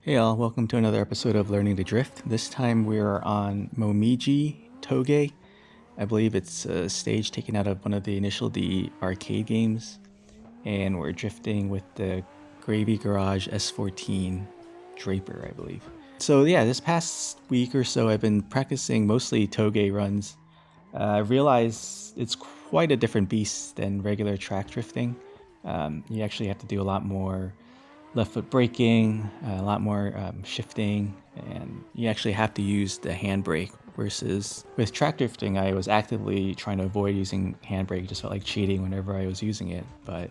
Hey all, welcome to another episode of Learning to Drift. This time we're on Momiji Toge. I believe it's a stage taken out of one of the initial D arcade games. And we're drifting with the Gravy Garage S14 Draper, I believe. So yeah, this past week or so I've been practicing mostly Toge runs. I realized it's quite a different beast than regular track drifting. You actually have to do a lot more left foot braking, a lot more shifting, and you actually have to use the handbrake. Versus with track drifting, I was actively trying to avoid using handbrake. It just felt like cheating whenever I was using it. But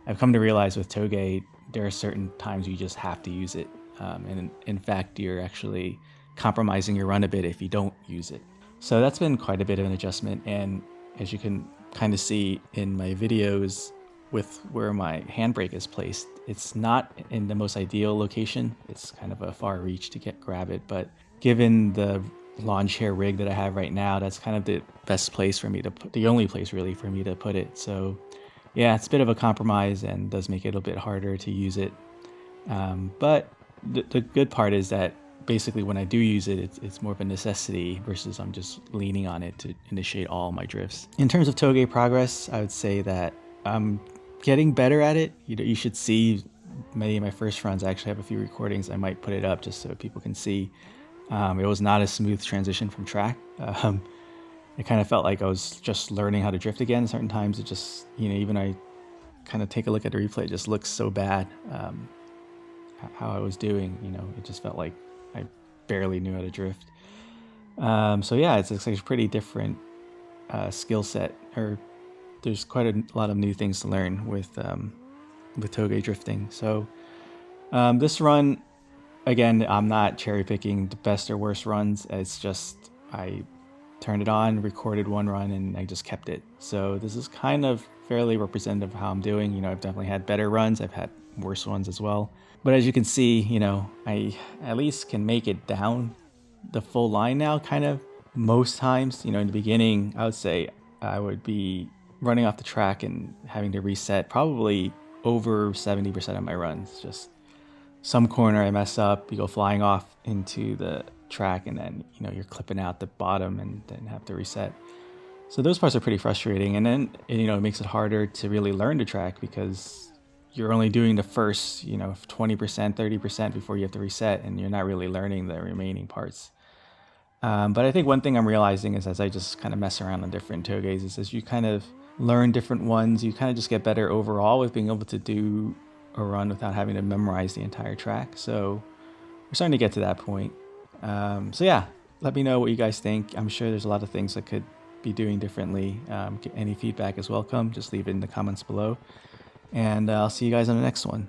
I've come to realize with Toge, there are certain times you just have to use it. And in fact, you're actually compromising your run a bit if you don't use it. So that's been quite a bit of an adjustment. And as you can kind of see in my videos, with where my handbrake is placed, it's not in the most ideal location. It's kind of a far reach to grab it, but given the lawn chair rig that I have right now, that's kind of the best place for me to put, the only place really for me to put it. So yeah, it's a bit of a compromise and does make it a bit harder to use it. But the good part is that basically when I do use it, it's more of a necessity versus I'm just leaning on it to initiate all my drifts. In terms of Toge progress, I would say that I'm getting better at it. You should see many of my first runs. I actually have a few recordings. I might put it up just so people can see. It was not a smooth transition from track. It kind of felt like I was just learning how to drift again. Certain times it just, even I kind of take a look at the replay, it just looks so bad how I was doing. It just felt like I barely knew how to drift. So yeah, it's a pretty different skill set, or there's quite a lot of new things to learn with Toge drifting. So this run, again, I'm not cherry picking the best or worst runs. It's just I turned it on, recorded one run, and I just kept it. So this is kind of fairly representative of how I'm doing. I've definitely had better runs. I've had worse ones as well. But as you can see, I at least can make it down the full line now, kind of most times. In the beginning, I would say I would be running off the track and having to reset probably over 70% of my runs. Just some corner I mess up, you go flying off into the track, and then you're clipping out the bottom and then have to reset. So those parts are pretty frustrating, and then it makes it harder to really learn the track because you're only doing the first 20%, 30% before you have to reset, and you're not really learning the remaining parts. But I think one thing I'm realizing is as I just kind of mess around on different Toges is as you kind of learn different ones, you kind of just get better overall with being able to do a run without having to memorize the entire track. So we're starting to get to that point. So yeah, let me know what you guys think. I'm sure there's a lot of things I could be doing differently. Any feedback is welcome. Just leave it in the comments below. And I'll see you guys on the next one.